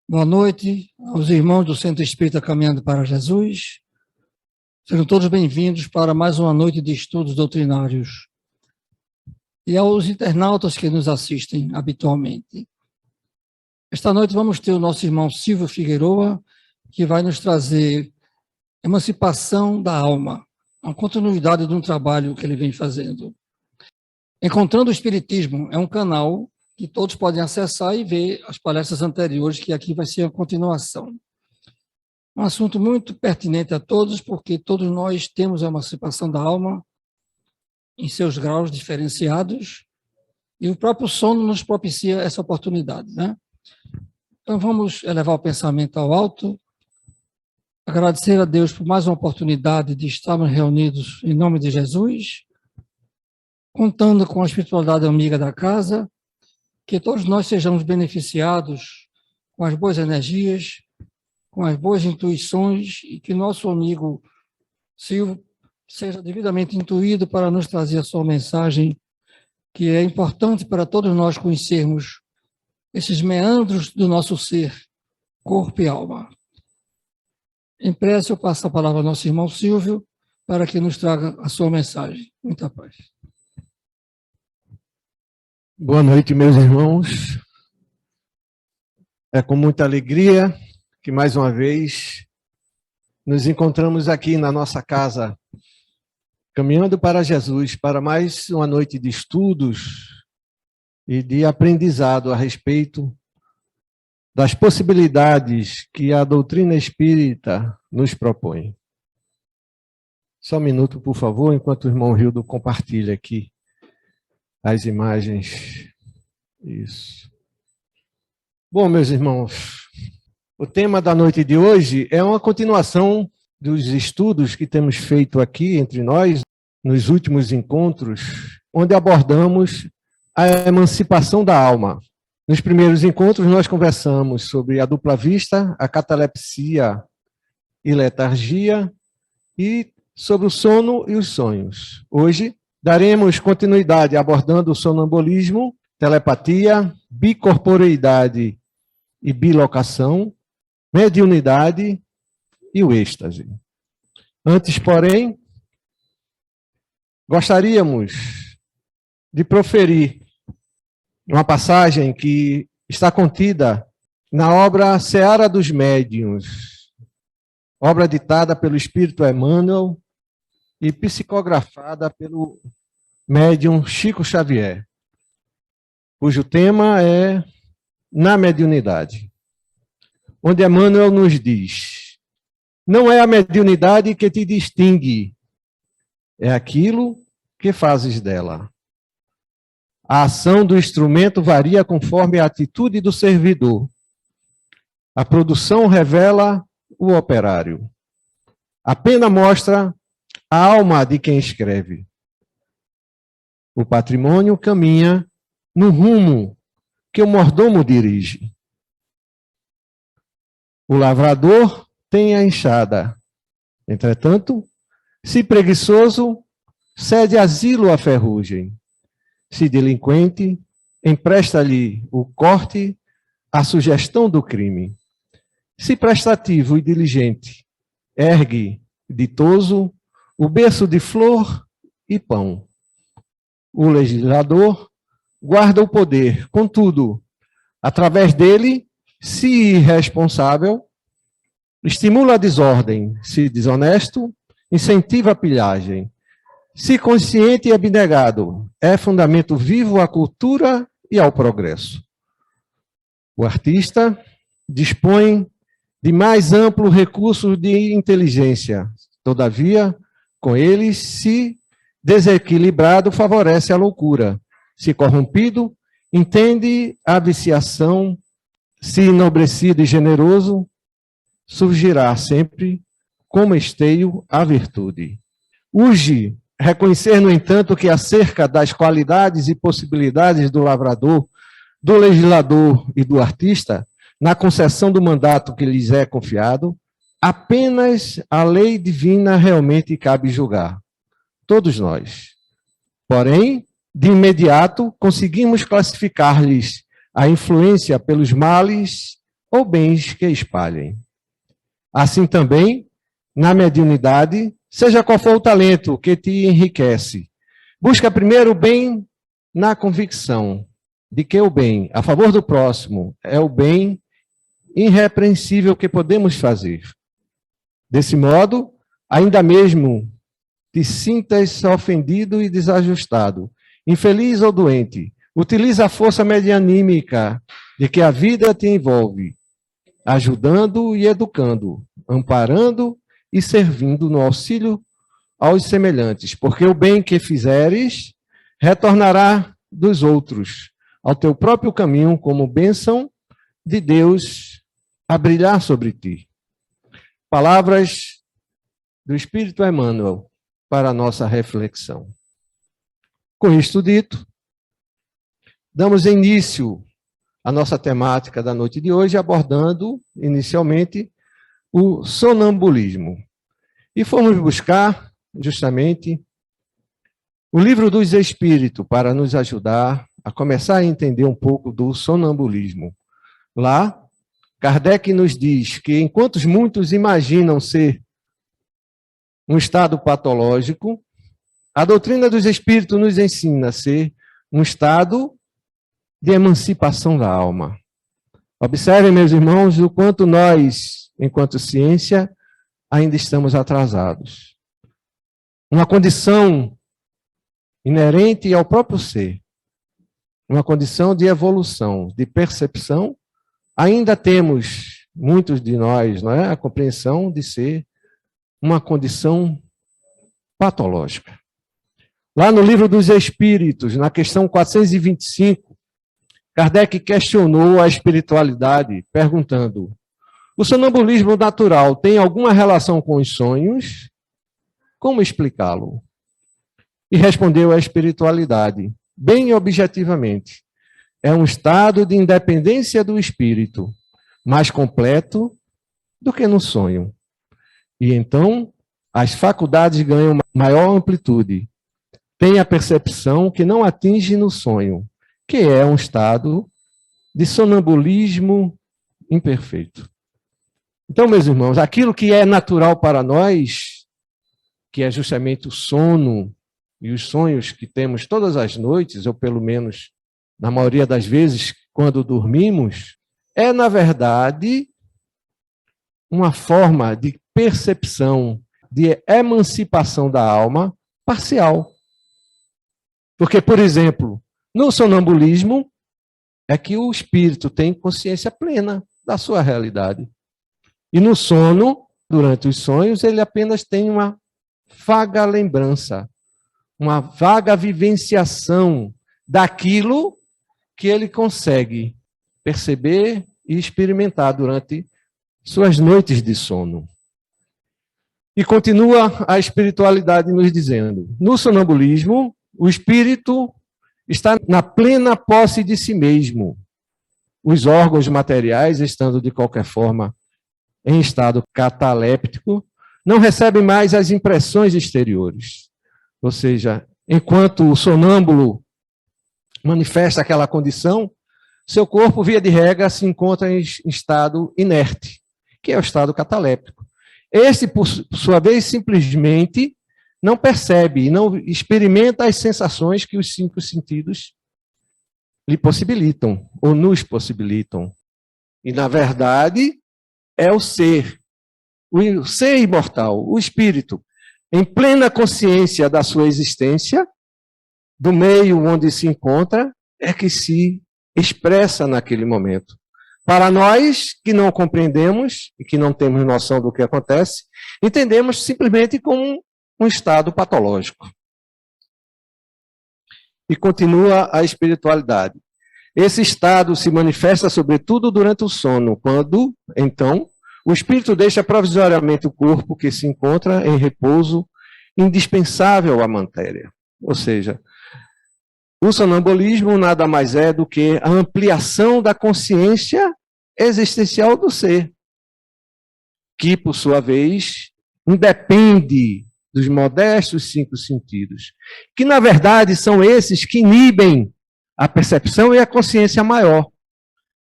Boa noite aos irmãos do Centro Espírita Caminhando para Jesus. Sejam todos bem-vindos para mais uma noite de estudos doutrinários. E aos internautas que nos assistem habitualmente. Esta noite vamos ter o nosso irmão Silvio Figueroa, que vai nos trazer Emancipação da Alma, uma continuidade de um trabalho que ele vem fazendo. Encontrando o Espiritismo é um canal que todos podem acessar e ver as palestras anteriores, que aqui vai ser a continuação. Um assunto muito pertinente a todos, porque todos nós temos a emancipação da alma em seus graus diferenciados, e o próprio sono nos propicia essa oportunidade, né? Então vamos elevar o pensamento ao alto, agradecer a Deus por mais uma oportunidade de estarmos reunidos em nome de Jesus, contando com a espiritualidade amiga da casa, que todos nós sejamos beneficiados com as boas energias, com as boas intuições, e que nosso amigo Silvio seja devidamente intuído para nos trazer a sua mensagem, que é importante para todos nós conhecermos esses meandros do nosso ser, corpo e alma. Em prece, eu passo a palavra ao nosso irmão Silvio, para que nos traga a sua mensagem. Muita paz. Boa noite, meus irmãos. É com muita alegria que, mais uma vez, nos encontramos aqui na nossa casa, caminhando para Jesus, para mais uma noite de estudos e de aprendizado a respeito das possibilidades que a doutrina espírita nos propõe. Só um minuto, por favor, enquanto o irmão Rildo compartilha aqui as imagens. Isso. Bom, meus irmãos, o tema da noite de hoje é uma continuação dos estudos que temos feito aqui entre nós, nos últimos encontros, onde abordamos a emancipação da alma. Nos primeiros encontros, nós conversamos sobre a dupla vista, a catalepsia e letargia, e sobre o sono e os sonhos. Hoje, daremos continuidade abordando o sonambulismo, telepatia, bicorporeidade e bilocação, mediunidade e o êxtase. Antes, porém, gostaríamos de proferir uma passagem que está contida na obra Seara dos Médiuns, obra ditada pelo Espírito Emmanuel e psicografada pelo médium Chico Xavier, cujo tema é Na Mediunidade, onde Emmanuel nos diz: não é a mediunidade que te distingue, é aquilo que fazes dela. A ação do instrumento varia conforme a atitude do servidor. A produção revela o operário. A pena mostra a alma de quem escreve. O patrimônio caminha no rumo que o mordomo dirige. O lavrador tem a enxada. Entretanto, se preguiçoso, cede asilo à ferrugem. Se delinquente, empresta-lhe o corte à sugestão do crime. Se prestativo e diligente, ergue, ditoso, o berço de flor e pão. O legislador guarda o poder, contudo, através dele, se irresponsável, estimula a desordem, se desonesto, incentiva a pilhagem. Se consciente e abnegado, é fundamento vivo à cultura e ao progresso. O artista dispõe de mais amplo recurso de inteligência, todavia, com eles, se desequilibrado, favorece a loucura. Se corrompido, entende a viciação. Se enobrecido e generoso, surgirá sempre, como esteio, a virtude. Urge reconhecer, no entanto, que acerca das qualidades e possibilidades do lavrador, do legislador e do artista, na concessão do mandato que lhes é confiado, apenas a lei divina realmente cabe julgar. Todos nós. Porém, de imediato, conseguimos classificar-lhes a influência pelos males ou bens que espalhem. Assim também, na mediunidade, seja qual for o talento que te enriquece, busca primeiro o bem na convicção de que o bem a favor do próximo é o bem irrepreensível que podemos fazer. Desse modo, ainda mesmo te sintas ofendido e desajustado, infeliz ou doente, utiliza a força medianímica de que a vida te envolve, ajudando e educando, amparando e servindo no auxílio aos semelhantes, porque o bem que fizeres retornará dos outros ao teu próprio caminho como bênção de Deus a brilhar sobre ti. Palavras do Espírito Emmanuel para a nossa reflexão. Com isto dito, damos início à nossa temática da noite de hoje, abordando inicialmente o sonambulismo. E fomos buscar justamente o Livro dos Espíritos para nos ajudar a começar a entender um pouco do sonambulismo. Lá, Kardec nos diz que enquanto muitos imaginam ser um estado patológico, a doutrina dos Espíritos nos ensina a ser um estado de emancipação da alma. Observem, meus irmãos, o quanto nós, enquanto ciência, ainda estamos atrasados. Uma condição inerente ao próprio ser, uma condição de evolução, de percepção, ainda temos, muitos de nós, não é, a compreensão de ser uma condição patológica. Lá no Livro dos Espíritos, na questão 425, Kardec questionou a espiritualidade, perguntando: o sonambulismo natural tem alguma relação com os sonhos? Como explicá-lo? E respondeu a espiritualidade, bem objetivamente: é um estado de independência do espírito, mais completo do que no sonho. E então, as faculdades ganham maior amplitude. Tem a percepção que não atinge no sonho, que é um estado de sonambulismo imperfeito. Então, meus irmãos, aquilo que é natural para nós, que é justamente o sono e os sonhos que temos todas as noites, ou pelo menos na maioria das vezes quando dormimos, é, na verdade, uma forma de percepção, de emancipação da alma parcial. Porque, por exemplo, no sonambulismo, é que o espírito tem consciência plena da sua realidade. E no sono, durante os sonhos, ele apenas tem uma vaga lembrança, uma vaga vivenciação daquilo que ele consegue perceber e experimentar durante suas noites de sono. E continua a espiritualidade nos dizendo: no sonambulismo, o espírito está na plena posse de si mesmo. Os órgãos materiais, estando de qualquer forma em estado cataléptico, não recebem mais as impressões exteriores. Ou seja, enquanto o sonâmbulo manifesta aquela condição, seu corpo, via de regra, se encontra em estado inerte, que é o estado cataléptico. Este, por sua vez, simplesmente não percebe e não experimenta as sensações que os 5 sentidos lhe possibilitam, ou nos possibilitam. E, na verdade, é o ser imortal, o espírito, em plena consciência da sua existência, do meio onde se encontra, é que se expressa naquele momento. Para nós que não compreendemos e que não temos noção do que acontece, entendemos simplesmente como um estado patológico. E continua a espiritualidade. Esse estado se manifesta sobretudo durante o sono, quando, então, o espírito deixa provisoriamente o corpo que se encontra em repouso indispensável à matéria. Ou seja, o sonambulismo nada mais é do que a ampliação da consciência existencial do ser, que, por sua vez, independe dos modestos 5 sentidos, que, na verdade, são esses que inibem a percepção e a consciência maior.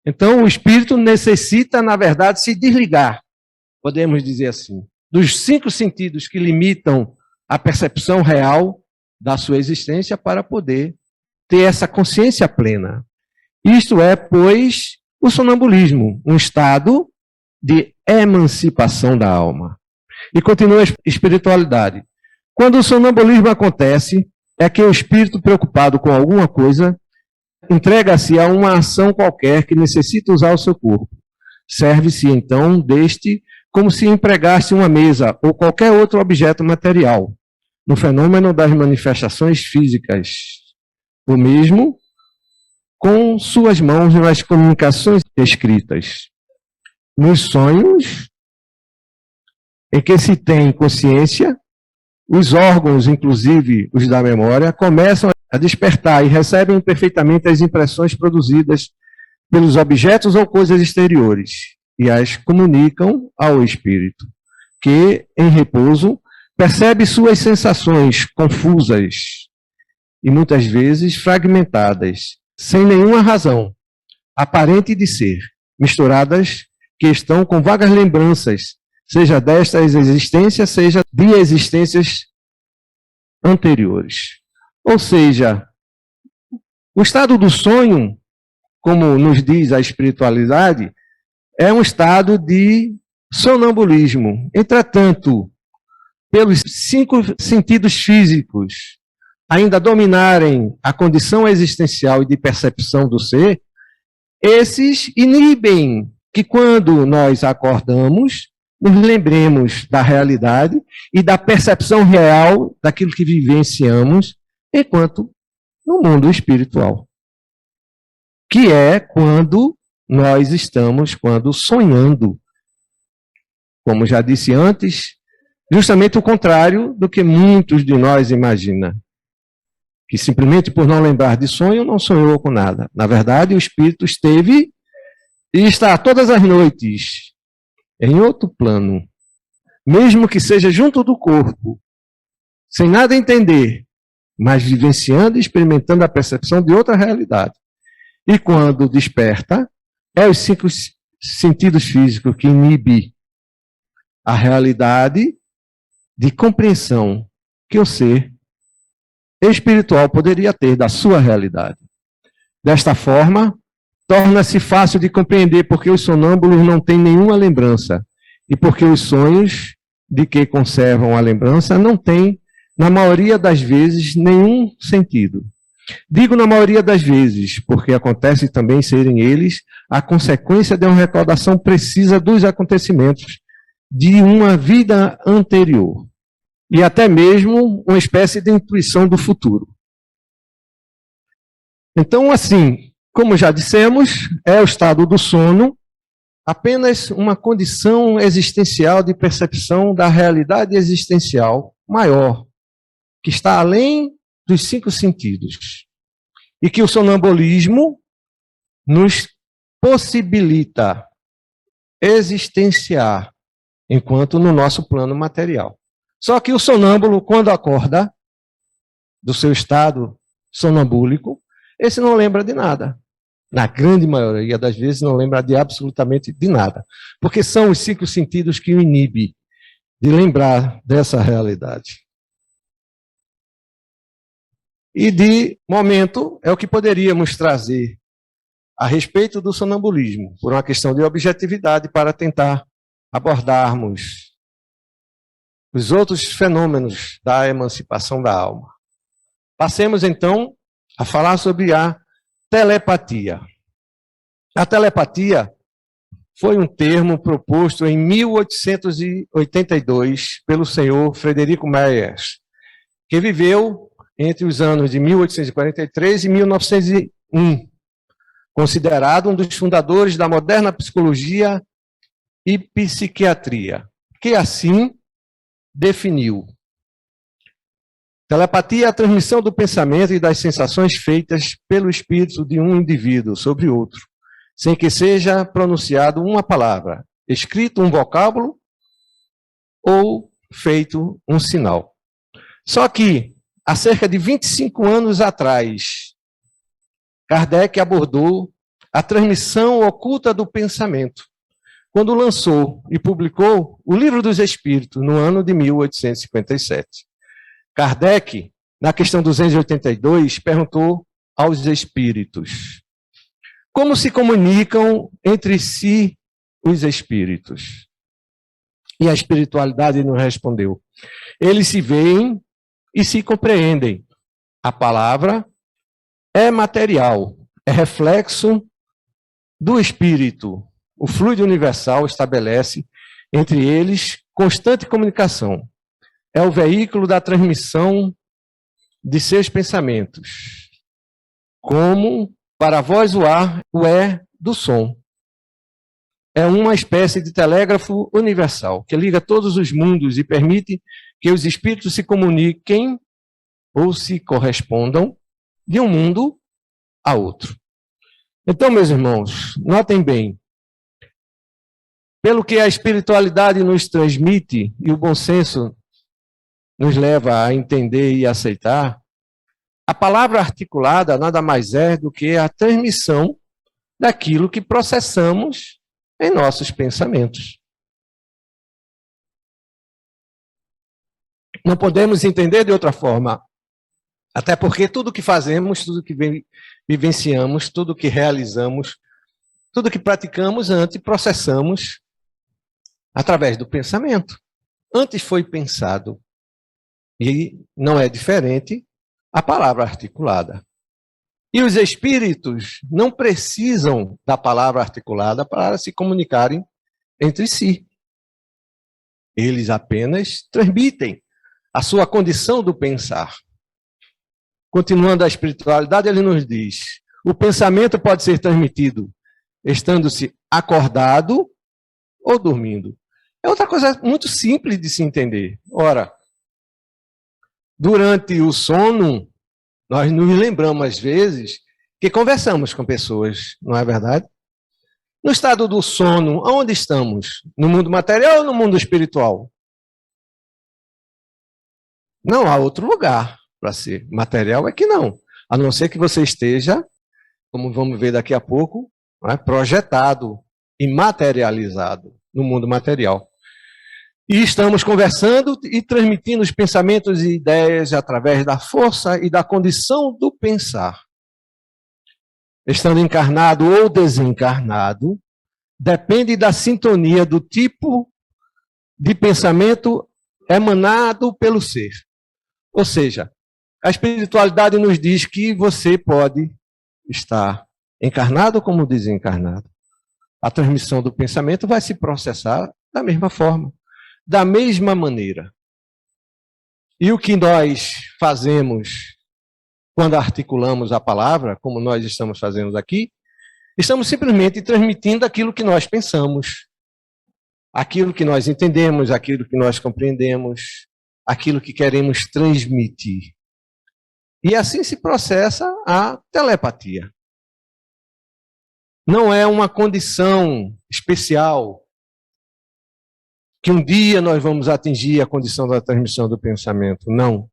Então, o espírito necessita, na verdade, se desligar, podemos dizer assim, dos 5 sentidos que limitam a percepção real da sua existência para poder ter essa consciência plena. Isto é, pois, o sonambulismo, um estado de emancipação da alma. E continua a espiritualidade. Quando o sonambulismo acontece, é que o espírito preocupado com alguma coisa entrega-se a uma ação qualquer que necessita usar o seu corpo. Serve-se, então, deste como se empregasse uma mesa ou qualquer outro objeto material, no fenômeno das manifestações físicas. O mesmo com suas mãos nas comunicações escritas. Nos sonhos, em que se tem consciência, os órgãos, inclusive os da memória, começam a despertar e recebem perfeitamente as impressões produzidas pelos objetos ou coisas exteriores e as comunicam ao espírito, que, em repouso, percebe suas sensações confusas e muitas vezes fragmentadas, sem nenhuma razão aparente de ser, misturadas que estão com vagas lembranças, seja destas existências, seja de existências anteriores. Ou seja, o estado do sonho, como nos diz a espiritualidade, é um estado de sonambulismo. Entretanto, pelos 5 sentidos físicos ainda dominarem a condição existencial e de percepção do ser, esses inibem que quando nós acordamos, nos lembremos da realidade e da percepção real daquilo que vivenciamos enquanto no mundo espiritual. Que é quando nós estamos sonhando. Como já disse antes, justamente o contrário do que muitos de nós imaginam. Que simplesmente por não lembrar de sonho, não sonhou com nada. Na verdade, o espírito esteve e está todas as noites em outro plano, mesmo que seja junto do corpo, sem nada entender, mas vivenciando e experimentando a percepção de outra realidade. E quando desperta, é os 5 sentidos físicos que inibem a realidade de compreensão que o ser espiritual poderia ter da sua realidade. Desta forma, torna-se fácil de compreender porque os sonâmbulos não têm nenhuma lembrança e porque os sonhos de que conservam a lembrança não têm, na maioria das vezes, nenhum sentido. Digo na maioria das vezes, porque acontece também serem eles a consequência de uma recordação precisa dos acontecimentos de uma vida anterior e até mesmo uma espécie de intuição do futuro. Então, assim, como já dissemos, é o estado do sono, apenas uma condição existencial de percepção da realidade existencial maior, que está além dos 5 sentidos. E que o sonambulismo nos possibilita existenciar enquanto no nosso plano material. Só que o sonâmbulo, quando acorda do seu estado sonambúlico, esse não lembra de nada. Na grande maioria das vezes não lembra de absolutamente de nada. Porque são os 5 sentidos que o inibem de lembrar dessa realidade. E de momento é o que poderíamos trazer a respeito do sonambulismo, por uma questão de objetividade, para tentar abordarmos os outros fenômenos da emancipação da alma. Passemos então a falar sobre a telepatia. A telepatia foi um termo proposto em 1882 pelo senhor Frederico Myers, que viveu entre os anos de 1843 e 1901, considerado um dos fundadores da moderna psicologia e psiquiatria, que assim definiu: telepatia é a transmissão do pensamento e das sensações feitas pelo espírito de um indivíduo sobre outro, sem que seja pronunciado uma palavra, escrito um vocábulo ou feito um sinal. Só que, há cerca de 25 anos atrás, Kardec abordou A Transmissão Oculta do Pensamento, quando lançou e publicou o Livro dos Espíritos, no ano de 1857. Kardec, na questão 282, perguntou aos espíritos: como se comunicam entre si os espíritos? E a espiritualidade nos respondeu: eles se veem e se compreendem. A palavra é material, é reflexo do espírito. O fluido universal estabelece entre eles constante comunicação. É o veículo da transmissão de seus pensamentos. Como para vós o ar o é do som. É uma espécie de telégrafo universal que liga todos os mundos e permite que os espíritos se comuniquem ou se correspondam de um mundo a outro. Então, meus irmãos, notem bem, pelo que a espiritualidade nos transmite e o bom senso nos leva a entender e aceitar, a palavra articulada nada mais é do que a transmissão daquilo que processamos em nossos pensamentos. Não podemos entender de outra forma, até porque tudo que fazemos, tudo que vivenciamos, tudo que realizamos, tudo que praticamos antes processamos através do pensamento. Antes foi pensado. E não é diferente a palavra articulada. E os espíritos não precisam da palavra articulada para se comunicarem entre si. Eles apenas transmitem a sua condição do pensar. Continuando a espiritualidade, ele nos diz: o pensamento pode ser transmitido estando-se acordado ou dormindo. É outra coisa muito simples de se entender. Ora, durante o sono, nós nos lembramos, às vezes, que conversamos com pessoas, não é verdade? No estado do sono, aonde estamos? No mundo material ou no mundo espiritual? Não há outro lugar para ser. Material é que não. A não ser que você esteja, como vamos ver daqui a pouco, projetado e materializado no mundo material. E estamos conversando e transmitindo os pensamentos e ideias através da força e da condição do pensar. Estando encarnado ou desencarnado, depende da sintonia do tipo de pensamento emanado pelo ser. Ou seja, a espiritualidade nos diz que você pode estar encarnado como desencarnado. A transmissão do pensamento vai se processar da mesma forma, da mesma maneira. E o que nós fazemos quando articulamos a palavra, como nós estamos fazendo aqui, estamos simplesmente transmitindo aquilo que nós pensamos, aquilo que nós entendemos, aquilo que nós compreendemos, aquilo que queremos transmitir. E assim se processa a telepatia. Não é uma condição especial que um dia nós vamos atingir a condição da transmissão do pensamento. Não.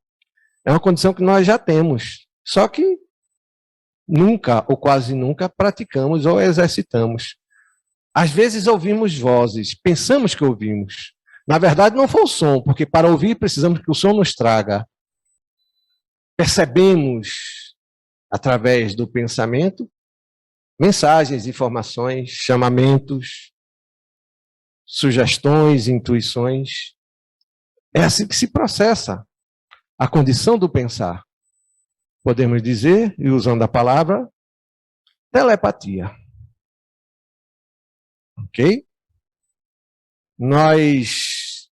É uma condição que nós já temos. Só que nunca, ou quase nunca, praticamos ou exercitamos. Às vezes ouvimos vozes, pensamos que ouvimos. Na verdade, não foi o som, porque para ouvir precisamos que o som nos traga. Percebemos, através do pensamento, mensagens, informações, chamamentos, sugestões, intuições. É assim que se processa a condição do pensar. Podemos dizer, e usando a palavra, telepatia. Ok? Nós,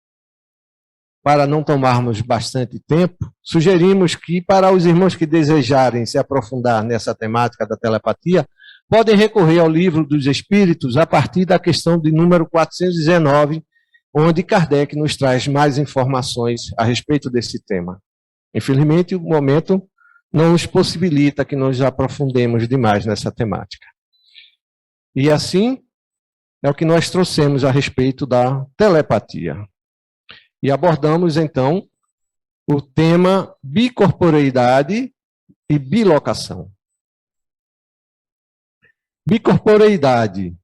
para não tomarmos bastante tempo, sugerimos que para os irmãos que desejarem se aprofundar nessa temática da telepatia, podem recorrer ao Livro dos Espíritos a partir da questão de número 419, onde Kardec nos traz mais informações a respeito desse tema. Infelizmente, o momento não nos possibilita que nos aprofundemos demais nessa temática. E assim, é o que nós trouxemos a respeito da telepatia. E abordamos, então, o tema bicorporeidade e bilocação. Bicorporeidade,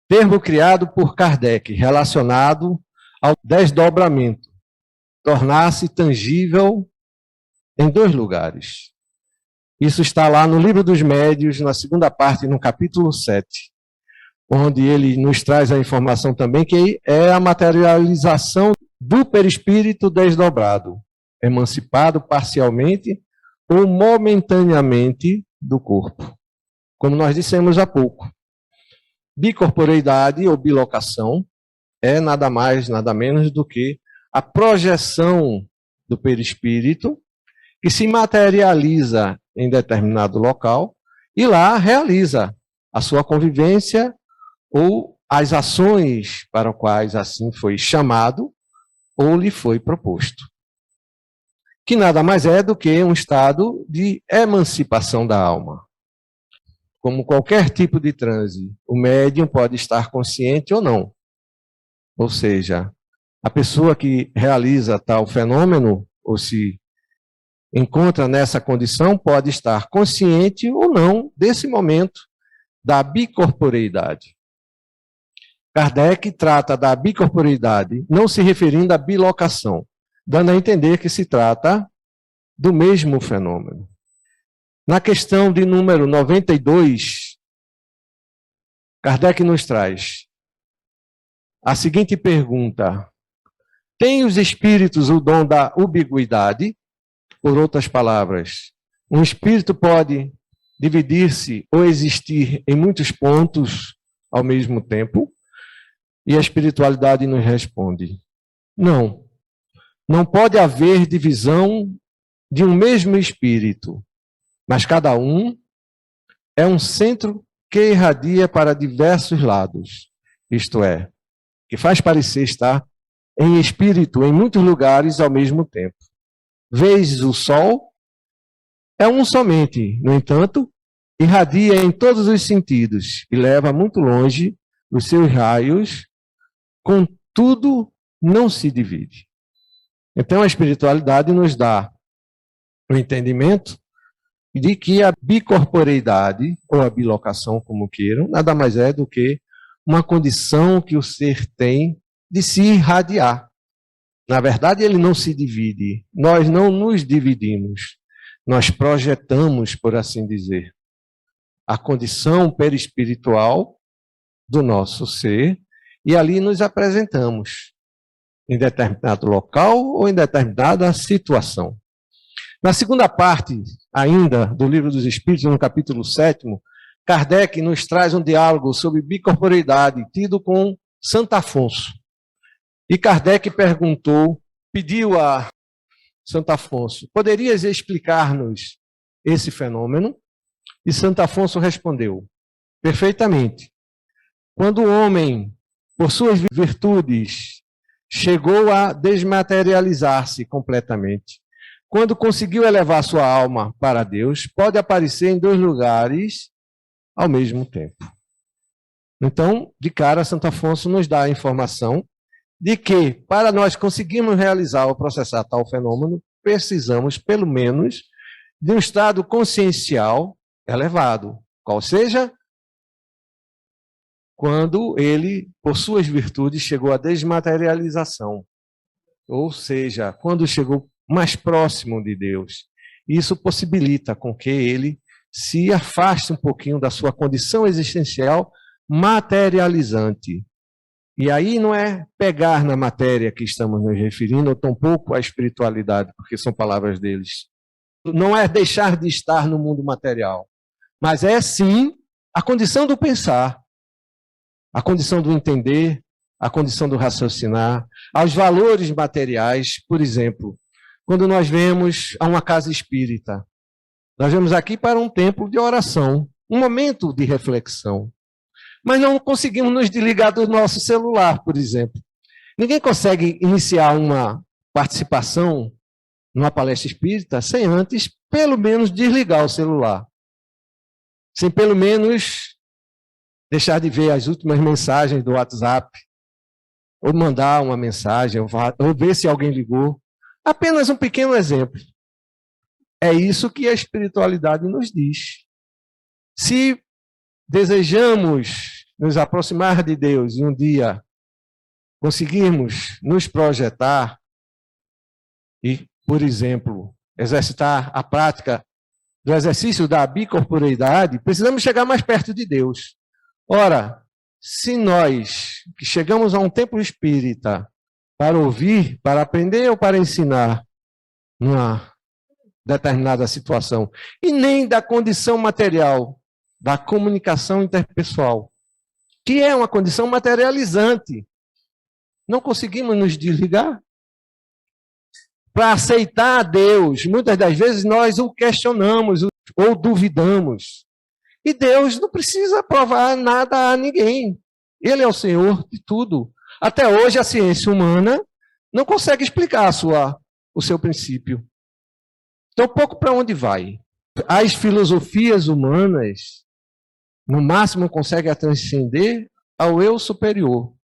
termo criado por Kardec, relacionado ao desdobramento, tornar-se tangível em dois lugares. Isso está lá no Livro dos Médiuns, na segunda parte, no capítulo 7, onde ele nos traz a informação também que é a materialização do perispírito desdobrado, emancipado parcialmente ou momentaneamente do corpo. Como nós dissemos há pouco, bicorporeidade ou bilocação é nada mais, nada menos do que a projeção do perispírito que se materializa em determinado local e lá realiza a sua convivência ou as ações para as quais assim foi chamado ou lhe foi proposto. Que nada mais é do que um estado de emancipação da alma. Como qualquer tipo de transe, o médium pode estar consciente ou não. Ou seja, a pessoa que realiza tal fenômeno, ou se encontra nessa condição, pode estar consciente ou não desse momento da bicorporeidade. Kardec trata da bicorporeidade não se referindo à bilocação, dando a entender que se trata do mesmo fenômeno. Na questão de número 92, Kardec nos traz a seguinte pergunta: tem os espíritos o dom da ubiguidade? Por outras palavras, um espírito pode dividir-se ou existir em muitos pontos ao mesmo tempo? E a espiritualidade nos responde: não. Não pode haver divisão de um mesmo espírito, mas cada um é um centro que irradia para diversos lados, isto é, que faz parecer estar em espírito em muitos lugares ao mesmo tempo. Vês o sol, é um somente, no entanto, irradia em todos os sentidos e leva muito longe os seus raios, contudo não se divide. Então a espiritualidade nos dá o entendimento de que a bicorporeidade, ou a bilocação, como queiram, nada mais é do que uma condição que o ser tem de se irradiar. Na verdade, ele não se divide. Nós não nos dividimos. Nós projetamos, por assim dizer, a condição perispiritual do nosso ser e ali nos apresentamos em determinado local ou em determinada situação. Na segunda parte, ainda, do Livro dos Espíritos, no capítulo 7º, Kardec nos traz um diálogo sobre bicorporeidade, tido com Santo Afonso. E Kardec pediu a Santo Afonso: poderias explicar-nos esse fenômeno? E Santo Afonso respondeu: perfeitamente. Quando o homem, por suas virtudes, chegou a desmaterializar-se completamente, quando conseguiu elevar sua alma para Deus, pode aparecer em dois lugares ao mesmo tempo. Então, de cara, Santo Afonso nos dá a informação de que, para nós conseguirmos realizar ou processar tal fenômeno, precisamos, pelo menos, de um estado consciencial elevado, qual seja, quando ele, por suas virtudes, chegou à desmaterialização, ou seja, quando chegou mais próximo de Deus. Isso possibilita com que ele se afaste um pouquinho da sua condição existencial materializante. E aí não é pegar na matéria que estamos nos referindo, ou tampouco a espiritualidade, porque são palavras deles. Não é deixar de estar no mundo material, mas é sim a condição do pensar, a condição do entender, a condição do raciocinar, aos valores materiais. Por exemplo, quando nós vemos a uma casa espírita, nós vemos aqui para um tempo de oração, um momento de reflexão. Mas não conseguimos nos desligar do nosso celular, por exemplo. Ninguém consegue iniciar uma participação numa palestra espírita sem antes, pelo menos, desligar o celular. Sem, pelo menos, deixar de ver as últimas mensagens do WhatsApp, ou mandar uma mensagem, ou ver se alguém ligou. Apenas um pequeno exemplo. É isso que a espiritualidade nos diz. Se desejamos nos aproximar de Deus e um dia conseguirmos nos projetar e, por exemplo, exercitar a prática do exercício da bicorporeidade, precisamos chegar mais perto de Deus. Ora, se nós que chegamos a um templo espírita para ouvir, para aprender ou para ensinar numa determinada situação, e nem da condição material da comunicação interpessoal, que é uma condição materializante, não conseguimos nos desligar? Para aceitar a Deus, muitas das vezes nós o questionamos ou duvidamos. E Deus não precisa provar nada a ninguém. Ele é o Senhor de tudo. Até hoje a ciência humana não consegue explicar o seu princípio. Então, pouco para onde vai? As filosofias humanas, no máximo, conseguem transcender ao eu superior.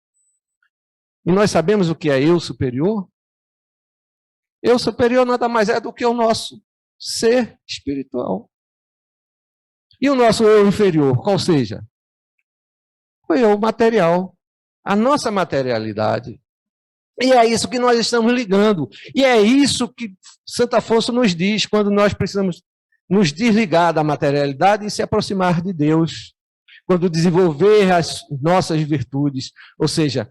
E nós sabemos o que é eu superior? Eu superior nada mais é do que o nosso ser espiritual. E o nosso eu inferior, qual seja? O eu material, a nossa materialidade. E é isso que nós estamos ligando. E é isso que Santo Afonso nos diz quando nós precisamos nos desligar da materialidade e se aproximar de Deus. Quando desenvolver as nossas virtudes. Ou seja,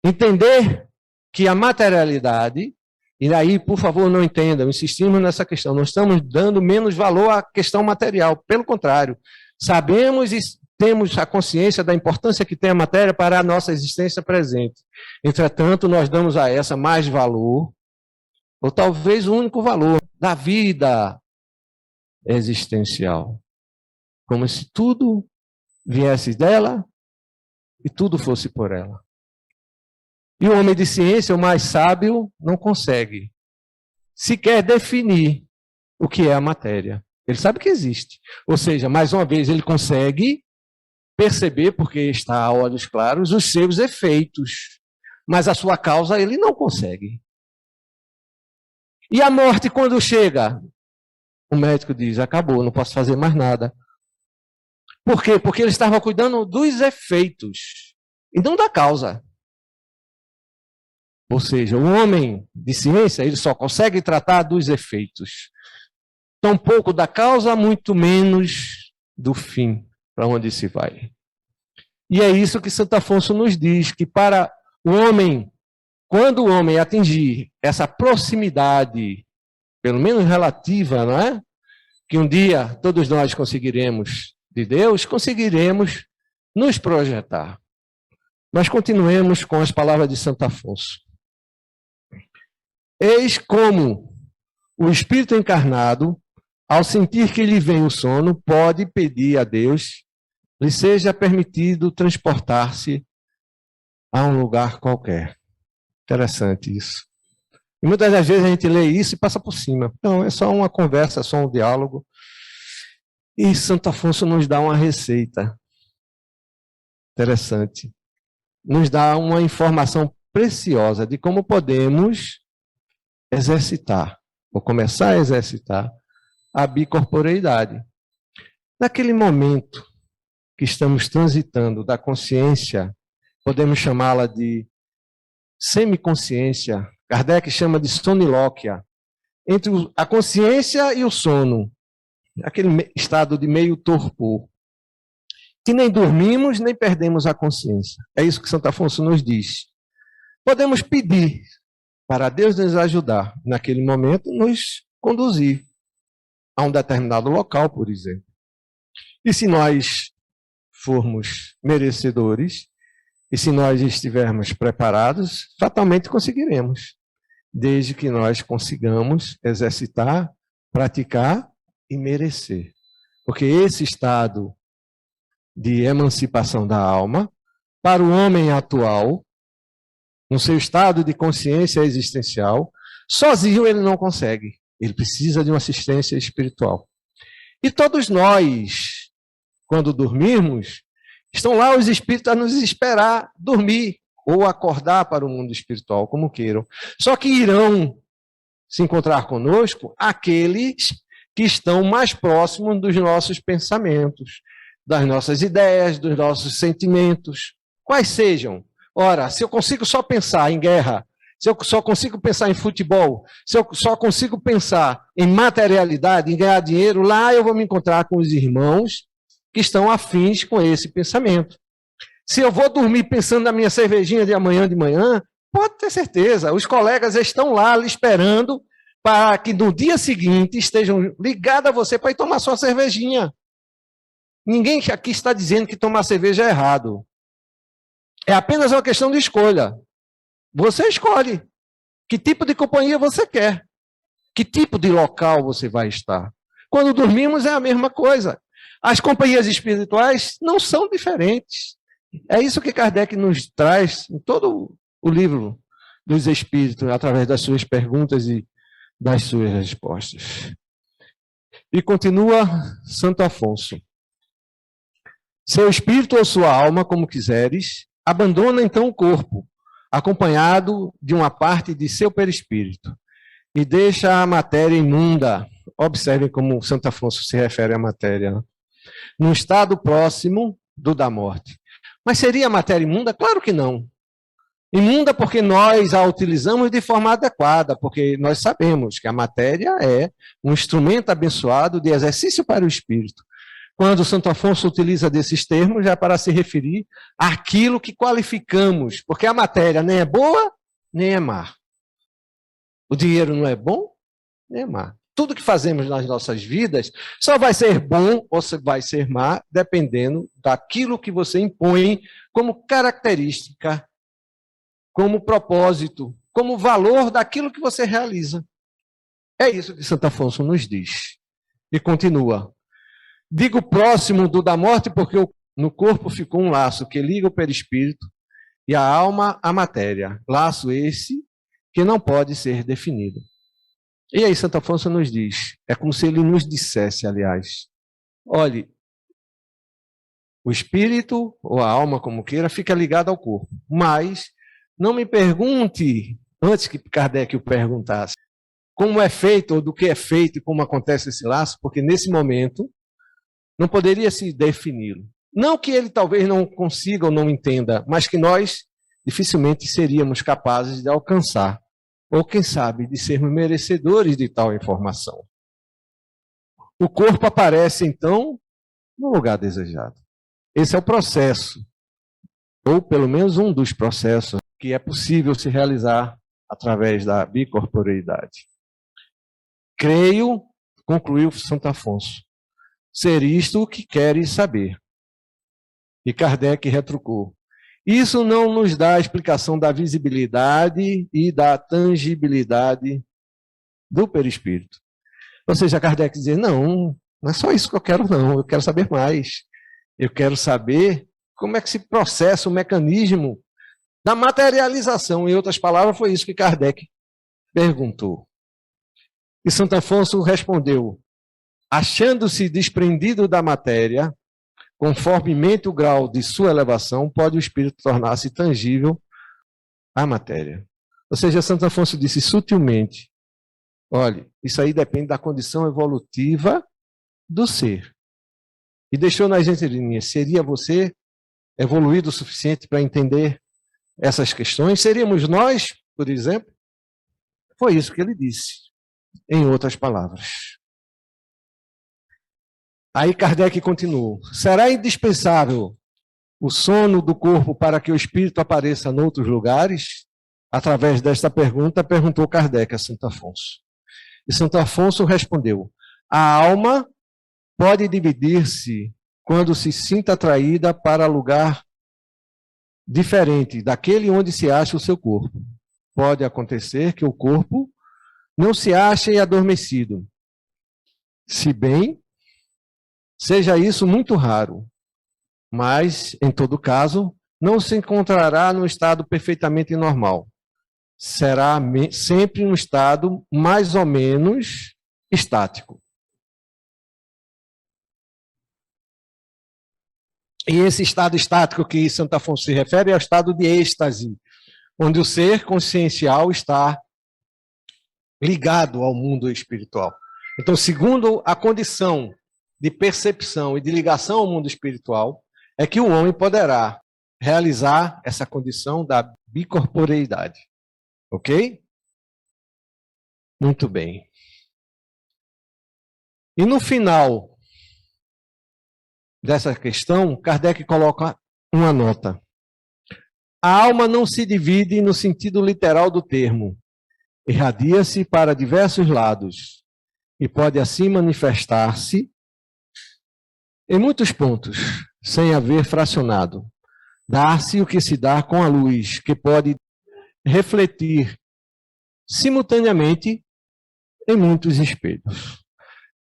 entender que a materialidade, e aí, por favor, não entendam, insistimos nessa questão, não estamos dando menos valor à questão material, pelo contrário, sabemos e temos a consciência da importância que tem a matéria para a nossa existência presente. Entretanto, nós damos a essa mais valor, ou talvez o único valor, da vida existencial. Como se tudo viesse dela e tudo fosse por ela. E o homem de ciência, o mais sábio, não consegue sequer definir o que é a matéria. Ele sabe que existe. Ou seja, mais uma vez, ele consegue perceber, porque está a olhos claros, os seus efeitos. Mas a sua causa ele não consegue. E a morte, quando chega, o médico diz, acabou, não posso fazer mais nada. Por quê? Porque ele estava cuidando dos efeitos, e não da causa. Ou seja, o homem de ciência, ele só consegue tratar dos efeitos. Tão pouco da causa, muito menos do fim, para onde se vai. E é isso que Santo Afonso nos diz, que para o homem, quando o homem atingir essa proximidade, pelo menos relativa, não é? Que um dia todos nós conseguiremos de Deus, conseguiremos nos projetar. Mas continuemos com as palavras de Santo Afonso. Eis como o espírito encarnado, ao sentir que lhe vem o sono, pode pedir a Deus lhe seja permitido transportar-se a um lugar qualquer. Interessante isso. E muitas das vezes a gente lê isso e passa por cima. Não, é só uma conversa, é só um diálogo. E Santo Afonso nos dá uma receita. Interessante. Nos dá uma informação preciosa de como podemos exercitar, ou começar a exercitar, a bicorporeidade. Naquele momento que estamos transitando da consciência, podemos chamá-la de semiconsciência, Kardec chama de sonilóquia, entre a consciência e o sono, aquele estado de meio torpor, que nem dormimos, nem perdemos a consciência. É isso que Santo Afonso nos diz. Podemos pedir para Deus nos ajudar, naquele momento, nos conduzir a um determinado local, por exemplo. E se nós formos merecedores, e se nós estivermos preparados, fatalmente conseguiremos, desde que nós consigamos exercitar, praticar e merecer. Porque esse estado de emancipação da alma, para o homem atual, no seu estado de consciência existencial, sozinho ele não consegue. Ele precisa de uma assistência espiritual. E todos nós, quando dormirmos, estão lá os espíritos a nos esperar dormir ou acordar para o mundo espiritual, como queiram. Só que irão se encontrar conosco aqueles que estão mais próximos dos nossos pensamentos, das nossas ideias, dos nossos sentimentos, quais sejam. Ora, se eu consigo só pensar em guerra, se eu só consigo pensar em futebol, se eu só consigo pensar em materialidade, em ganhar dinheiro, lá eu vou me encontrar com os irmãos que estão afins com esse pensamento. Se eu vou dormir pensando na minha cervejinha de amanhã de manhã, pode ter certeza, os colegas estão lá lhe esperando para que no dia seguinte estejam ligados a você para ir tomar sua cervejinha. Ninguém aqui está dizendo que tomar cerveja é errado. É apenas uma questão de escolha. Você escolhe que tipo de companhia você quer, que tipo de local você vai estar. Quando dormimos é a mesma coisa. As companhias espirituais não são diferentes. É isso que Kardec nos traz em todo o livro dos Espíritos, através das suas perguntas e das suas respostas. E continua Santo Afonso. Seu espírito ou sua alma, como quiseres, abandona então o corpo, acompanhado de uma parte de seu perispírito, e deixa a matéria imunda. Observem como Santo Afonso se refere à matéria, né? Num estado próximo do da morte. Mas seria a matéria imunda? Claro que não. Imunda porque nós a utilizamos de forma adequada, porque nós sabemos que a matéria é um instrumento abençoado de exercício para o espírito. Quando Santo Afonso utiliza desses termos, já é para se referir àquilo que qualificamos, porque a matéria nem é boa, nem é má. O dinheiro não é bom, nem é má. Tudo que fazemos nas nossas vidas só vai ser bom ou vai ser má, dependendo daquilo que você impõe como característica, como propósito, como valor daquilo que você realiza. É isso que Santo Afonso nos diz. E continua. Digo próximo do da morte porque no corpo ficou um laço que liga o perispírito e a alma à matéria. Laço esse que não pode ser definido. E aí Santo Afonso nos diz, é como se ele nos dissesse, aliás, olhe, o espírito ou a alma, como queira, fica ligado ao corpo, mas não me pergunte, antes que Kardec o perguntasse, como é feito ou do que é feito e como acontece esse laço, porque nesse momento não poderia se defini-lo. Não que ele talvez não consiga ou não entenda, mas que nós dificilmente seríamos capazes de alcançar, ou quem sabe, de sermos merecedores de tal informação. O corpo aparece, então, no lugar desejado. Esse é o processo, ou pelo menos um dos processos, que é possível se realizar através da bicorporeidade. Creio, concluiu Santo Afonso, ser isto o que queres saber. E Kardec retrucou. Isso não nos dá a explicação da visibilidade e da tangibilidade do perispírito. Ou seja, Kardec dizia, não é só isso que eu quero, não. Eu quero saber mais. Eu quero saber como é que se processa o mecanismo da materialização. Em outras palavras, foi isso que Kardec perguntou. E Santo Afonso respondeu, achando-se desprendido da matéria, conformemente o grau de sua elevação, pode o espírito tornar-se tangível à matéria. Ou seja, Santo Afonso disse sutilmente, olha, isso aí depende da condição evolutiva do ser. E deixou nas entrelinhas, seria você evoluído o suficiente para entender essas questões? Seríamos nós, por exemplo? Foi isso que ele disse, em outras palavras. Aí Kardec continuou. Será indispensável o sono do corpo para que o espírito apareça em outros lugares? Através desta pergunta, perguntou Kardec a Santo Afonso. E Santo Afonso respondeu, a alma pode dividir-se quando se sinta atraída para lugar diferente daquele onde se acha o seu corpo. Pode acontecer que o corpo não se ache adormecido, se bem seja isso muito raro, mas, em todo caso, não se encontrará num estado perfeitamente normal. Será sempre um estado mais ou menos estático. E esse estado estático que Santo Afonso se refere é o estado de êxtase, onde o ser consciencial está ligado ao mundo espiritual. Então, segundo a condição de percepção e de ligação ao mundo espiritual, é que o homem poderá realizar essa condição da bicorporeidade. Ok? Muito bem. E no final dessa questão, Kardec coloca uma nota. A alma não se divide no sentido literal do termo. Irradia-se para diversos lados e pode assim manifestar-se em muitos pontos, sem haver fracionado. Dar-se o que se dá com a luz, que pode refletir simultaneamente em muitos espelhos.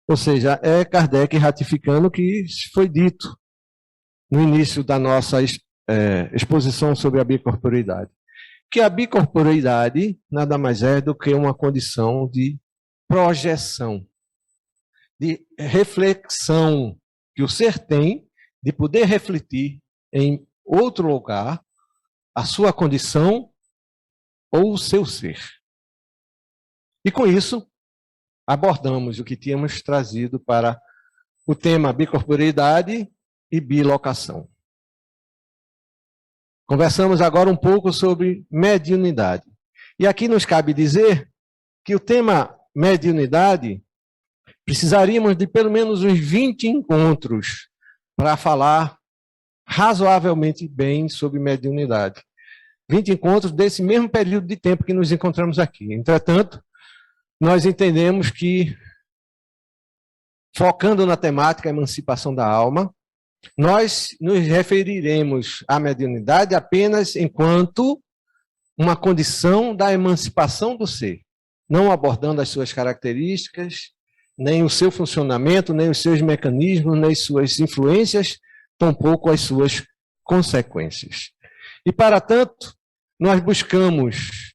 Ou seja, é Kardec ratificando o que foi dito no início da nossa exposição sobre a bicorporeidade. Que a bicorporeidade nada mais é do que uma condição de projeção, de reflexão que o ser tem de poder refletir em outro lugar a sua condição ou o seu ser. E com isso, abordamos o que tínhamos trazido para o tema bicorporeidade e bilocação. Conversamos agora um pouco sobre mediunidade. E aqui nos cabe dizer que o tema mediunidade precisaríamos de pelo menos uns 20 encontros para falar razoavelmente bem sobre mediunidade. 20 encontros desse mesmo período de tempo que nos encontramos aqui. Entretanto, nós entendemos que, focando na temática emancipação da alma, nós nos referiremos à mediunidade apenas enquanto uma condição da emancipação do ser, não abordando as suas características, nem o seu funcionamento, nem os seus mecanismos, nem suas influências, tampouco as suas consequências. E, para tanto, nós buscamos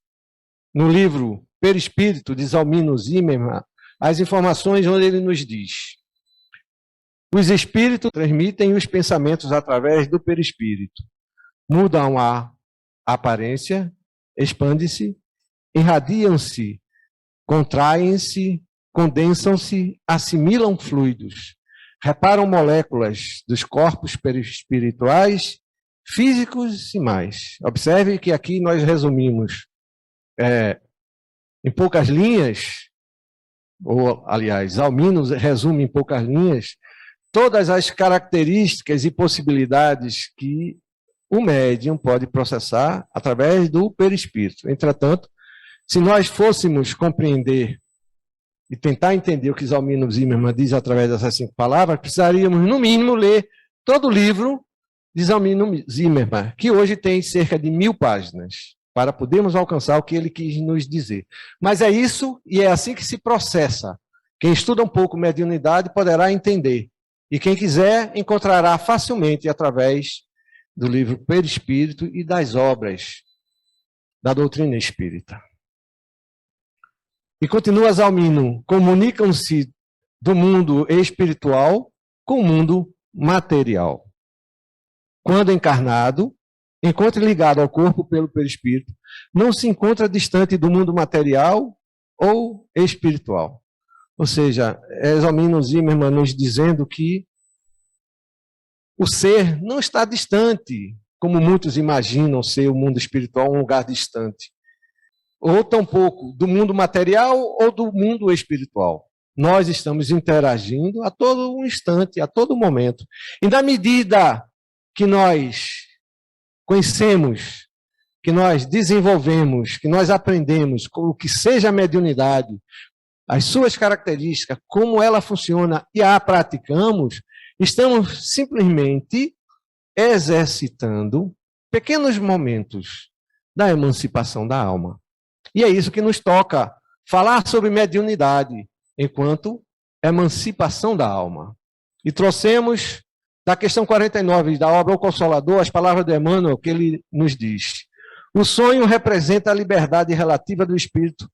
no livro Perispírito, de Zalmino Zimmermann, as informações onde ele nos diz: os espíritos transmitem os pensamentos através do perispírito, mudam a aparência, expandem-se, irradiam-se, contraem-se, condensam-se, assimilam fluidos, reparam moléculas dos corpos perispirituais, físicos e mais. Observe que aqui nós resumimos em poucas linhas, ou, aliás, Zalmino resume em poucas linhas, todas as características e possibilidades que o médium pode processar através do perispírito. Entretanto, se nós fôssemos compreender e tentar entender o que Zalmino Zimmermann diz através dessas 5 palavras, precisaríamos, no mínimo, ler todo o livro de Zalmino Zimmermann, que hoje tem cerca de 1000 páginas, para podermos alcançar o que ele quis nos dizer. Mas é isso e é assim que se processa. Quem estuda um pouco mediunidade poderá entender. E quem quiser encontrará facilmente através do livro Perispírito e das obras da doutrina espírita. E continua Zalmino: comunicam-se do mundo espiritual com o mundo material. Quando encarnado, encontre ligado ao corpo pelo perispírito, não se encontra distante do mundo material ou espiritual. Ou seja, é Zalmino Zimmermann nos dizendo que o ser não está distante, como muitos imaginam ser o mundo espiritual um lugar distante. Ou tampouco do mundo material ou do mundo espiritual. Nós estamos interagindo a todo um instante, a todo momento. E na medida que nós conhecemos, que nós desenvolvemos, que nós aprendemos o que seja a mediunidade, as suas características, como ela funciona e a praticamos, estamos simplesmente exercitando pequenos momentos da emancipação da alma. E é isso que nos toca falar sobre mediunidade enquanto emancipação da alma. E trouxemos da questão 49 da obra O Consolador as palavras de Emmanuel, que ele nos diz: o sonho representa a liberdade relativa do espírito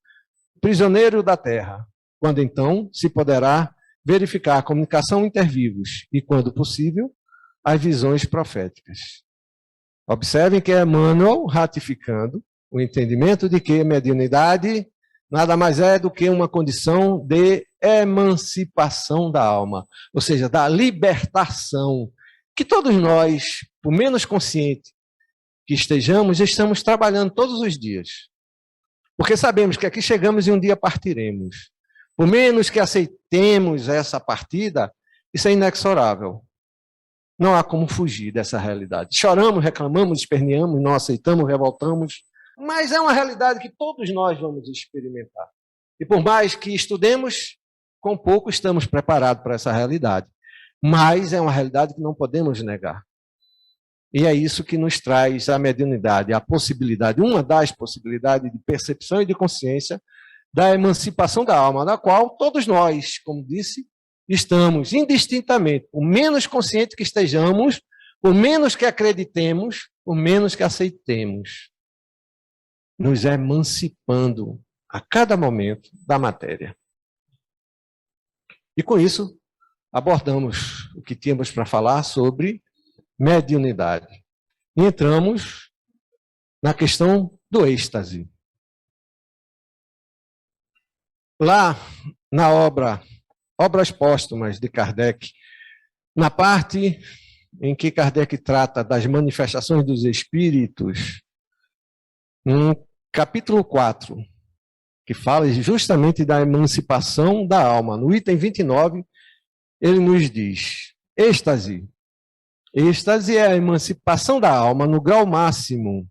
prisioneiro da terra, quando então se poderá verificar a comunicação intervivos e, quando possível, as visões proféticas. Observem que é Emmanuel ratificando o entendimento de que a mediunidade nada mais é do que uma condição de emancipação da alma, ou seja, da libertação, que todos nós, por menos consciente que estejamos, estamos trabalhando todos os dias. Porque sabemos que aqui chegamos e um dia partiremos. Por menos que aceitemos essa partida, isso é inexorável. Não há como fugir dessa realidade. Choramos, reclamamos, esperneamos, não aceitamos, revoltamos, mas é uma realidade que todos nós vamos experimentar. E por mais que estudemos, com pouco estamos preparados para essa realidade. Mas é uma realidade que não podemos negar. E é isso que nos traz a mediunidade, a possibilidade, uma das possibilidades de percepção e de consciência da emancipação da alma, na qual todos nós, como disse, estamos indistintamente, por menos consciente que estejamos, por menos que acreditemos, por menos que aceitemos, nos emancipando a cada momento da matéria. E com isso, abordamos o que tínhamos para falar sobre mediunidade. E entramos na questão do êxtase. Lá na Obras Póstumas de Kardec, na parte em que Kardec trata das manifestações dos espíritos, no capítulo 4, que fala justamente da emancipação da alma, no item 29, ele nos diz: êxtase. Êxtase é a emancipação da alma no grau máximo,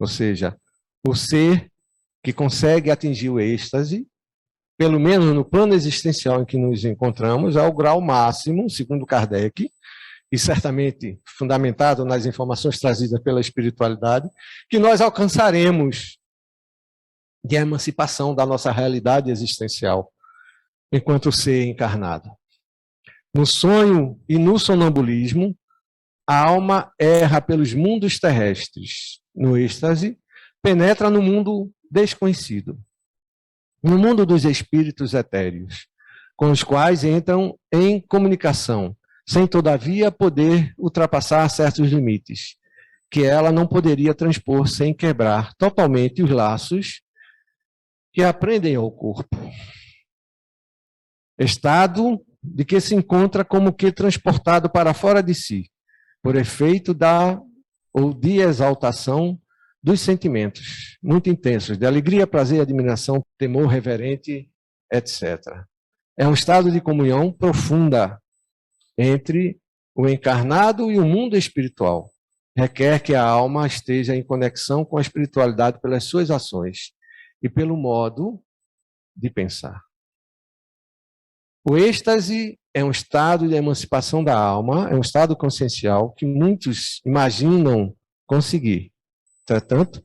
ou seja, o ser que consegue atingir o êxtase, pelo menos no plano existencial em que nos encontramos, é o grau máximo, segundo Kardec, e certamente fundamentado nas informações trazidas pela espiritualidade, que nós alcançaremos de emancipação da nossa realidade existencial enquanto ser encarnado. No sonho e no sonambulismo, a alma erra pelos mundos terrestres. No êxtase, penetra no mundo desconhecido, no mundo dos espíritos etéreos, com os quais entram em comunicação, sem todavia poder ultrapassar certos limites, que ela não poderia transpor sem quebrar totalmente os laços que a prendem ao corpo. Estado de que se encontra como que transportado para fora de si, por efeito da ou de exaltação dos sentimentos muito intensos, de alegria, prazer, admiração, temor reverente, etc. É um estado de comunhão profunda entre o encarnado e o mundo espiritual. Requer que a alma esteja em conexão com a espiritualidade pelas suas ações e pelo modo de pensar. O êxtase é um estado de emancipação da alma, é um estado consciencial que muitos imaginam conseguir. Entretanto,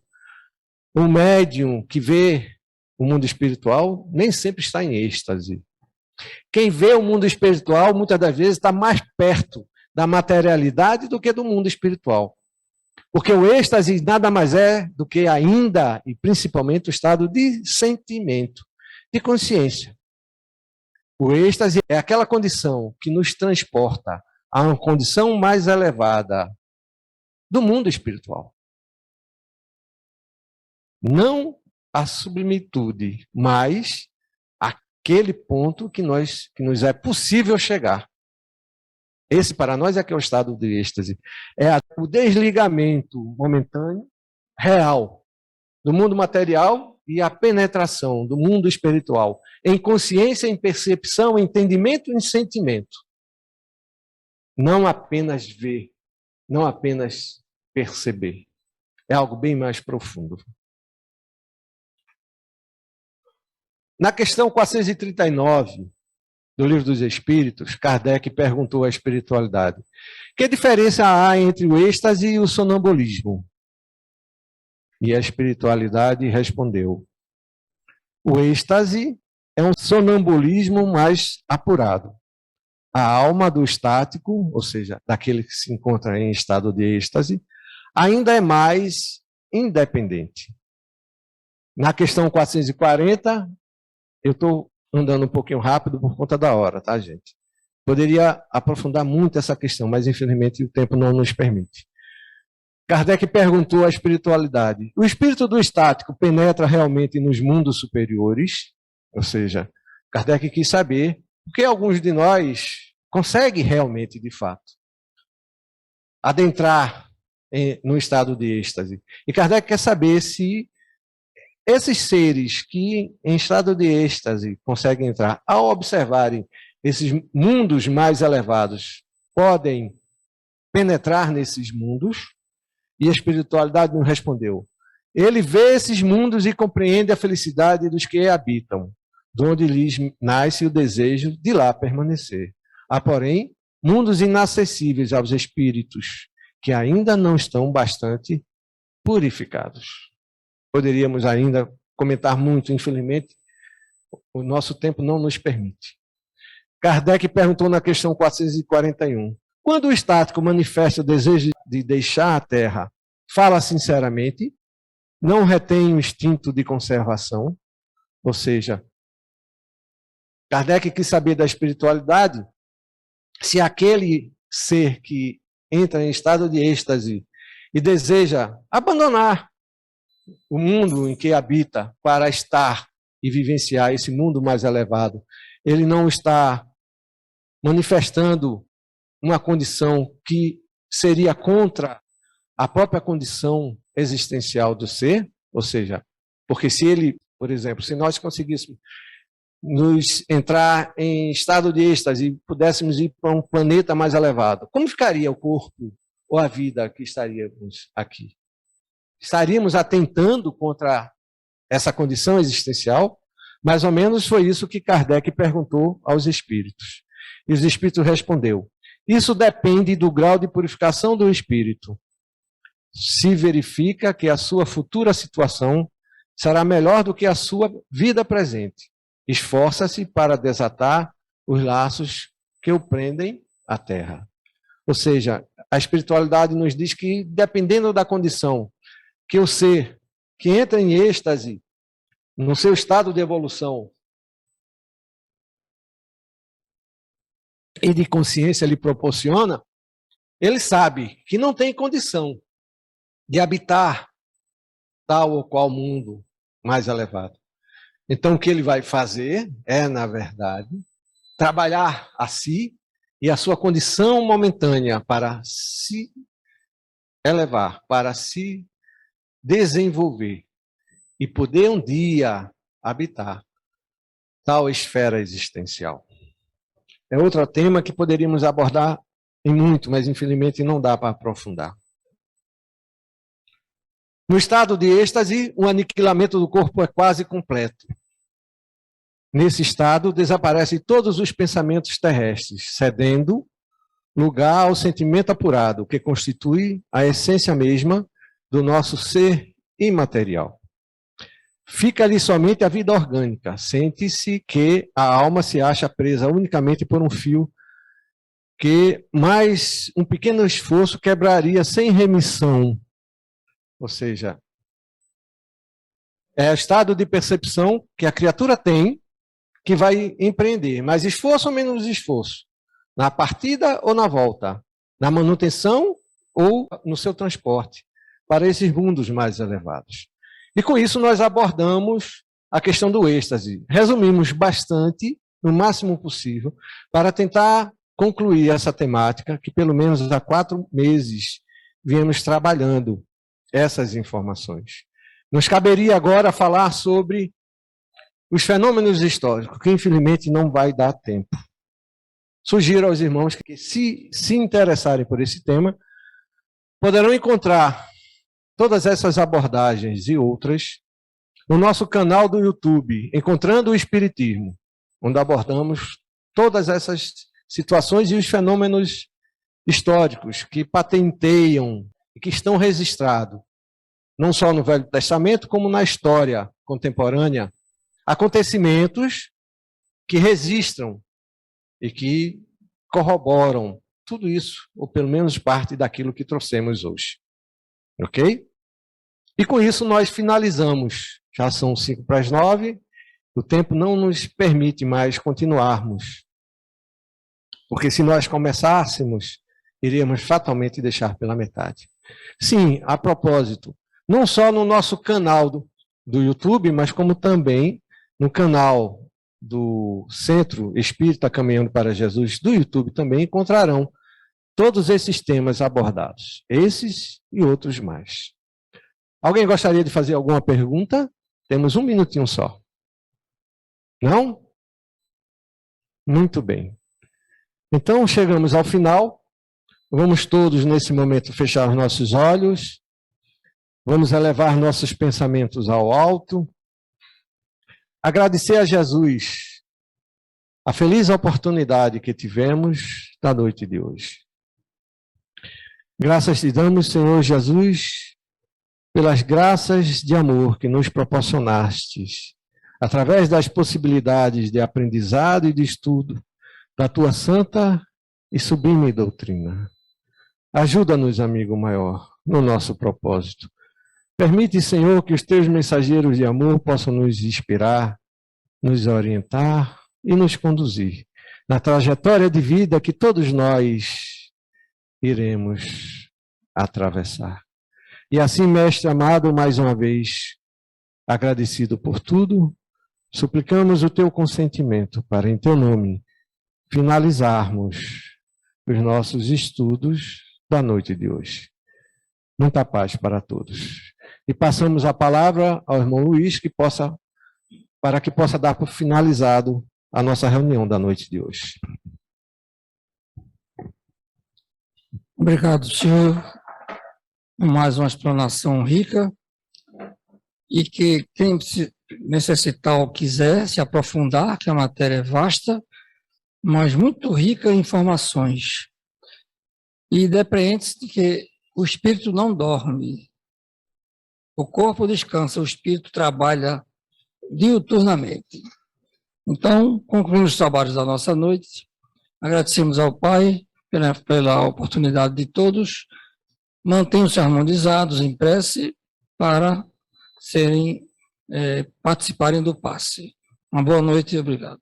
o médium que vê o mundo espiritual nem sempre está em êxtase. Quem vê o mundo espiritual, muitas das vezes, está mais perto da materialidade do que do mundo espiritual. Porque o êxtase nada mais é do que ainda, e principalmente, o estado de sentimento, de consciência. O êxtase é aquela condição que nos transporta a uma condição mais elevada do mundo espiritual. Não a sublimitude, mas aquele ponto que nos é possível chegar. Esse, para nós, é que é o estado de êxtase. É o desligamento momentâneo, real, do mundo material e a penetração do mundo espiritual, em consciência, em percepção, em entendimento e em sentimento. Não apenas ver, não apenas perceber. É algo bem mais profundo. Na questão 439 do Livro dos Espíritos, Kardec perguntou à espiritualidade: que diferença há entre o êxtase e o sonambulismo? E a espiritualidade respondeu: o êxtase é um sonambulismo mais apurado. A alma do estático, ou seja, daquele que se encontra em estado de êxtase, ainda é mais independente. Na questão 440, eu estou andando um pouquinho rápido por conta da hora, tá, gente? Poderia aprofundar muito essa questão, mas infelizmente o tempo não nos permite. Kardec perguntou à espiritualidade: o espírito do estático penetra realmente nos mundos superiores? Ou seja, Kardec quis saber por que alguns de nós conseguem realmente, de fato, adentrar no estado de êxtase. E Kardec quer saber se esses seres que em estado de êxtase conseguem entrar, ao observarem esses mundos mais elevados, podem penetrar nesses mundos. E a espiritualidade nos respondeu: ele vê esses mundos e compreende a felicidade dos que habitam, de onde lhes nasce o desejo de lá permanecer. Há, porém, mundos inacessíveis aos espíritos que ainda não estão bastante purificados. Poderíamos ainda comentar muito, infelizmente, o nosso tempo não nos permite. Kardec perguntou na questão 441, quando o estático manifesta o desejo de deixar a Terra, fala sinceramente, não retém o instinto de conservação, ou seja, Kardec quis saber da espiritualidade se aquele ser que entra em estado de êxtase e deseja abandonar o mundo em que habita para estar e vivenciar esse mundo mais elevado, ele não está manifestando uma condição que seria contra a própria condição existencial do ser, ou seja, porque se ele, por exemplo, se nós conseguíssemos nos entrar em estado de êxtase e pudéssemos ir para um planeta mais elevado, como ficaria o corpo ou a vida que estaríamos aqui? Estaríamos atentando contra essa condição existencial? Mais ou menos foi isso que Kardec perguntou aos espíritos. E os espíritos respondeu: isso depende do grau de purificação do espírito. Se verifica que a sua futura situação será melhor do que a sua vida presente. Esforça-se para desatar os laços que o prendem à terra. Ou seja, a espiritualidade nos diz que, dependendo da condição que o ser que entra em êxtase, no seu estado de evolução e de consciência lhe proporciona, ele sabe que não tem condição de habitar tal ou qual mundo mais elevado. Então, o que ele vai fazer é, na verdade, trabalhar a si e a sua condição momentânea para se elevar, para se desenvolver e poder um dia habitar tal esfera existencial. É outro tema que poderíamos abordar em muito, mas infelizmente não dá para aprofundar. No estado de êxtase, o aniquilamento do corpo é quase completo. Nesse estado, desaparecem todos os pensamentos terrestres, cedendo lugar ao sentimento apurado, que constitui a essência mesma do nosso ser imaterial. Fica ali somente a vida orgânica. Sente-se que a alma se acha presa unicamente por um fio que mais um pequeno esforço quebraria sem remissão. Ou seja, é o estado de percepção que a criatura tem que vai empreender, mais esforço ou menos esforço, na partida ou na volta, na manutenção ou no seu transporte, para esses mundos mais elevados. E com isso nós abordamos a questão do êxtase. Resumimos bastante, no máximo possível, para tentar concluir essa temática, que pelo menos há 4 meses viemos trabalhando essas informações. Nos caberia agora falar sobre os fenômenos históricos, que infelizmente não vai dar tempo. Sugiro aos irmãos que, se interessarem por esse tema, poderão encontrar todas essas abordagens e outras no nosso canal do YouTube, Encontrando o Espiritismo, onde abordamos todas essas situações e os fenômenos históricos que patenteiam e que estão registrados, não só no Velho Testamento, como na história contemporânea, acontecimentos que registram e que corroboram tudo isso, ou pelo menos parte daquilo que trouxemos hoje. Ok? E com isso nós finalizamos. Já são 8:55, o tempo não nos permite mais continuarmos. Porque se nós começássemos, iríamos fatalmente deixar pela metade. Sim, a propósito, não só no nosso canal do YouTube, mas como também no canal do Centro Espírita Caminhando para Jesus do YouTube também encontrarão todos esses temas abordados, esses e outros mais. Alguém gostaria de fazer alguma pergunta? Temos um minutinho só. Não? Muito bem. Então, chegamos ao final. Vamos todos, nesse momento, fechar os nossos olhos. Vamos elevar nossos pensamentos ao alto. Agradecer a Jesus a feliz oportunidade que tivemos na noite de hoje. Graças te damos, Senhor Jesus, pelas graças de amor que nos proporcionastes, através das possibilidades de aprendizado e de estudo da tua santa e sublime doutrina. Ajuda-nos, amigo maior, no nosso propósito. Permite, Senhor, que os teus mensageiros de amor possam nos inspirar, nos orientar e nos conduzir na trajetória de vida que todos nós iremos atravessar. E assim, Mestre amado, mais uma vez, agradecido por tudo, suplicamos o teu consentimento para, em teu nome, finalizarmos os nossos estudos da noite de hoje. Muita paz para todos. E passamos a palavra ao irmão Luiz, para que possa dar por finalizado a nossa reunião da noite de hoje. Obrigado, senhor. Mais uma explanação rica. E que quem necessitar ou quiser se aprofundar, que a matéria é vasta, mas muito rica em informações. E depreende-se de que o espírito não dorme. O corpo descansa, o espírito trabalha diuturnamente. Então, concluímos os trabalhos da nossa noite. Agradecemos ao Pai pela oportunidade de todos. Mantenham-se harmonizados em prece para participarem do passe. Uma boa noite e obrigado.